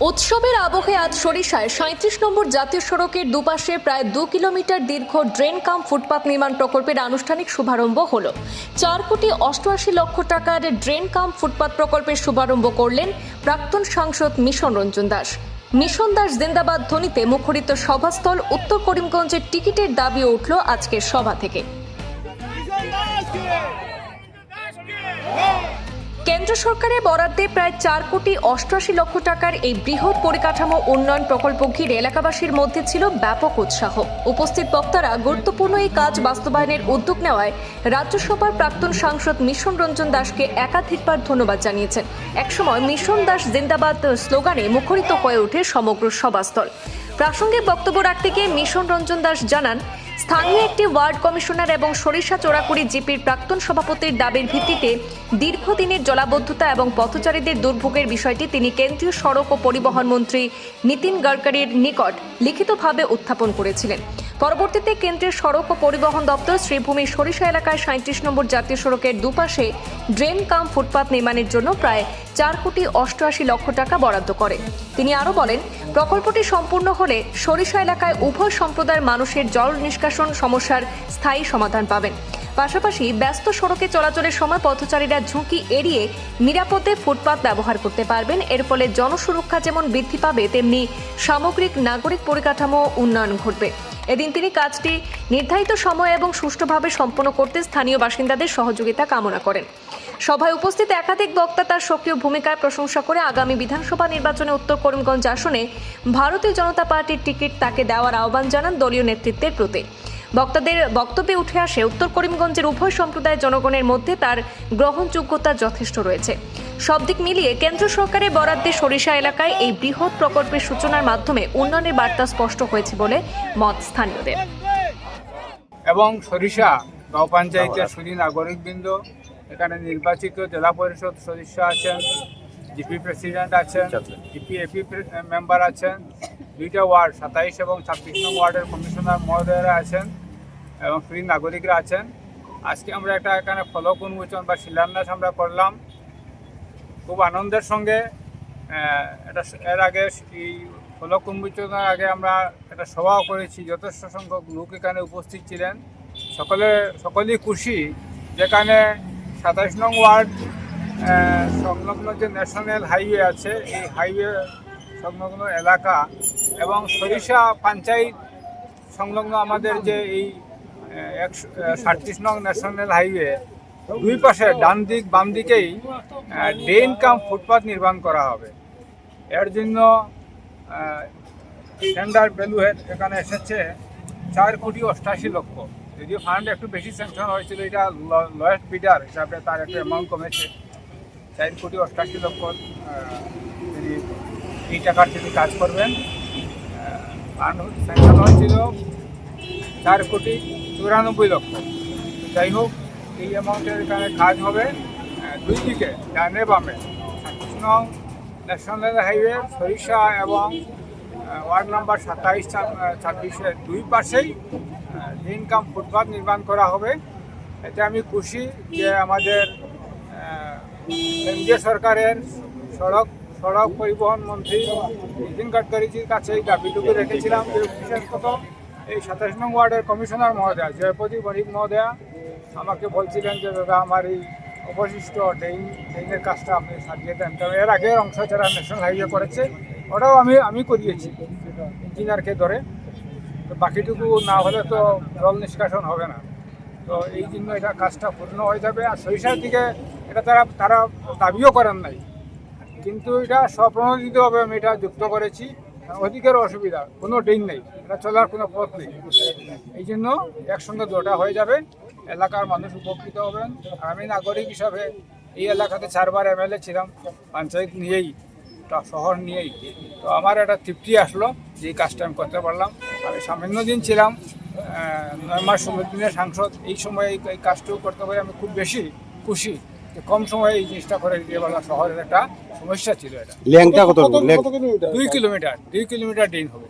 উৎসবের আবহে আজ সরিষায় ৩৭ নম্বর জাতীয় সড়কের দুপাশে প্রায় ২ কিলোমিটার দীর্ঘ ড্রেন কাম ফুটপাত নির্মাণ প্রকল্পের আনুষ্ঠানিক শুভারম্ভ হলো। ৪,৮৮,০০,০০০ টাকার ড্রেন কাম ফুটপাত প্রকল্পের শুভারম্ভ করলেন প্রাক্তন সাংসদ মিশন রঞ্জন দাস। মিশন দাস জিন্দাবাদ ধ্বনিতে মুখরিত সভাস্থল উত্তর করিমগঞ্জের টিকিটের দাবি উঠল আজকের সভা থেকে। কেন্দ্র সরকারের বরাদ্দে প্রায় ৪,৮৮,০০,০০০ টাকার এই বৃহৎ পরিকাঠামো উন্নয়ন প্রকল্প ঘিরে এলাকাবাসীর মধ্যে ছিল ব্যাপক উৎসাহ। উপস্থিত বক্তারা গুরুত্বপূর্ণ এই কাজ বাস্তবায়নের উদ্যোগ নেওয়ায় রাজ্যসভার প্রাক্তন সাংসদ মিশন রঞ্জন দাসকে একাধিকবার ধন্যবাদ জানিয়েছেন। একসময় মিশন দাস জিন্দাবাদ স্লোগানে মুখরিত হয়ে ওঠে সমগ্র সভাস্থল। প্রাসঙ্গিক বক্তব্য রাখতে গিয়ে মিশন রঞ্জন দাস জানান, স্থানীয় একটি ওয়ার্ড কমিশনার এবং সরিষা চোরাকুড়ি জিপির প্রাক্তন সভাপতির দাবির ভিত্তিতে দীর্ঘদিনের জলাবদ্ধতা এবং পথচারীদের দুর্ভোগের বিষয়টি তিনি কেন্দ্রীয় সড়ক ও পরিবহন মন্ত্রী নীতিন গডকরির নিকট লিখিতভাবে উত্থাপন করেছিলেন। পরবর্তীতে কেন্দ্রের সড়ক ও পরিবহন দপ্তর শ্রীভূমি সরিষা এলাকায় ৩৭ নম্বর জাতীয় সড়কের দুপাশে ড্রেন কাম ফুটপাত নির্মাণের জন্য প্রায় ৪,৮৮,০০,০০০ টাকা বরাদ্দ করে। তিনি আরও বলেন, প্রকল্পটি সম্পূর্ণ হলে সরিষা এলাকায় উভয় সম্প্রদায়ের মানুষের জল নিষ্কাশন সমস্যার স্থায়ী সমাধান পাবেন। পাশাপাশি ব্যস্ত সড়কে চলাচলের সময় পথচারীরা ঝুঁকি এড়িয়ে নিরাপদে ফুটপাত ব্যবহার করতে পারবেন। এর ফলে জনসুরক্ষা যেমন বৃদ্ধি পাবে, তেমনি সামগ্রিক নাগরিক পরিকাঠামো উন্নয়ন ঘটবে। এদিন তিনি কাজটি নির্ধারিত সময় এবং সুষ্ঠুভাবে সম্পন্ন করতে স্থানীয় বাসিন্দাদের সহযোগিতা কামনা করেন। সভায় উপস্থিত একাধিক বক্তা তার সক্রিয় ভূমিকার প্রশংসা করে আগামী বিধানসভা নির্বাচনে উত্তর করিমগঞ্জ আসনে ভারতীয় জনতা পার্টির টিকিট তাকে দেওয়ার আহ্বান জানান দলীয় নেতৃত্বের প্রতি। বক্তাদের বক্তব্যে উঠে আসে, উত্তর করিমগঞ্জের উভয় সম্প্রদায়ের জনগণের মধ্যে তার গ্রহণযোগ্যতা যথেষ্ট রয়েছে। সব দিক মিলিয়ে কেন্দ্র সরকারের বরাদ্দে সরিষা এলাকায় এই বৃহৎ প্রকল্পের সূচনার মাধ্যমে উন্নয়নের বার্তা স্পষ্ট হয়েছে বলে মত স্থানীয়দের। এবং সরিষা গাঁও পঞ্চায়েতের সুদী নাগরিকবৃন্দ, এখানে নির্বাচিত জেলা পরিষদ সদস্য আছেন, জিপি প্রেসিডেন্ট আছেন, জিপি এপি মেম্বার আছেন, দুইটা ওয়ার্ড ২৭ এবং ২৬ নং ওয়ার্ডের কমিশনার মহোদয়রা আছেন এবং সুদী নাগরিকরা আছেন। আজকে আমরা একটা এখানে ফলক উন্মোচন বা শিলান্যাস আমরা করলাম খুব আনন্দের সঙ্গে। এটা এর আগে এই ফলক উন্মোচনের আগে আমরা একটা সভাও করেছি, যথেষ্ট সংখ্যক লোক এখানে উপস্থিত ছিলেন। সকলেই খুশি, যেখানে ২৭ নং ওয়ার্ড সংলগ্ন যে ন্যাশনাল হাইওয়ে আছে, এই হাইওয়ে সংলগ্ন এলাকা এবং সরিষা পঞ্চায়েত সংলগ্ন আমাদের যে এই ৩৭ নং ন্যাশনাল হাইওয়ে দুই পাশে ডান দিক বাম দিকেই ড্রেন কাম ফুটপাত নির্মাণ করা হবে। এর জন্য টেন্ডার ভ্যালু এখানে এসেছে ৪,৮৮,০০,০০০। যদিও ফান্ড একটু বেশি স্যাংশন হয়েছিল, এটা লোয়েস্ট বিডার হিসাবে তার একটা অ্যামাউন্ট কমেছে। ৪,৮৮,০০,০০০ তিনি এই টাকার তিনি কাজ করবেন। ফান্ড স্যাংশন হয়েছিল ৪,৯৪,০০,০০০। যাই হোক, এই অ্যামাউন্টের এখানে কাজ হবে দুই দিকে, ডানে বামে ২৭ নং ন্যাশনাল হাইওয়ে সরিষা এবং ওয়ার্ড নাম্বার ২৭-২৬-এর দুই পাশেই ড্রেন কাম ফুটপাত নির্মাণ করা হবে। এতে আমি খুশি যে আমাদের কেন্দ্রীয় সরকারের সড়ক পরিবহন মন্ত্রী নীতিন গডকরিজির কাছে এই দাবিটুকু রেখেছিলাম যে বিশেষত এই ২৭ নং ওয়ার্ডের কমিশনার মহোদয়া জয়পতি বণিক মহোদয়া আমাকে বলছিলেন যে দাদা আমার এই অবশিষ্ট ড্রেনের কাজটা আপনি সারিয়ে দেন। তবে এর আগের অংশ যারা ন্যাশনাল হাইওয়ে করেছে ওটাও আমি করিয়েছি ইঞ্জিনিয়ারকে ধরে। তো বাকিটুকু না হলে তো জল নিষ্কাশন হবে না। তো এই জন্য এটা কাজটা পূর্ণ হয়ে যাবে। আর সরিষার দিকে এটা তারা দাবিও করেন নাই, কিন্তু এটা স্বপ্রণোদিতভাবে আমি এটা যুক্ত করেছি। ওদিকের অসুবিধা, কোনো ড্রেন নেই, এটা চলার কোনো পথ নেই। এই জন্য একসঙ্গে দুটা হয়ে যাবে, এলাকার মানুষ উপকৃত হবেন। আর আমি নাগরিক হিসাবে এই এলাকাতে ৪বার এমএলএ ছিলাম, পঞ্চায়েত নিয়েই, শহর নিয়েই। তো আমার একটা তৃপ্তি আসলো যে এই কাজটা আমি করতে পারলাম। আমি সামান্য দিন ছিলাম, ৯ মাস ১৬ দিনের সাংসদ। এই সময় এই কাজটুকু করতে পারে আমি খুব বেশি খুশি যে কম সময়ে এই জিনিসটা করে দিতে পারলাম। শহরের একটা সমস্যা ছিল এটা। 2 কিলোমিটার 2 কিলোমিটার ড্রেন হবে।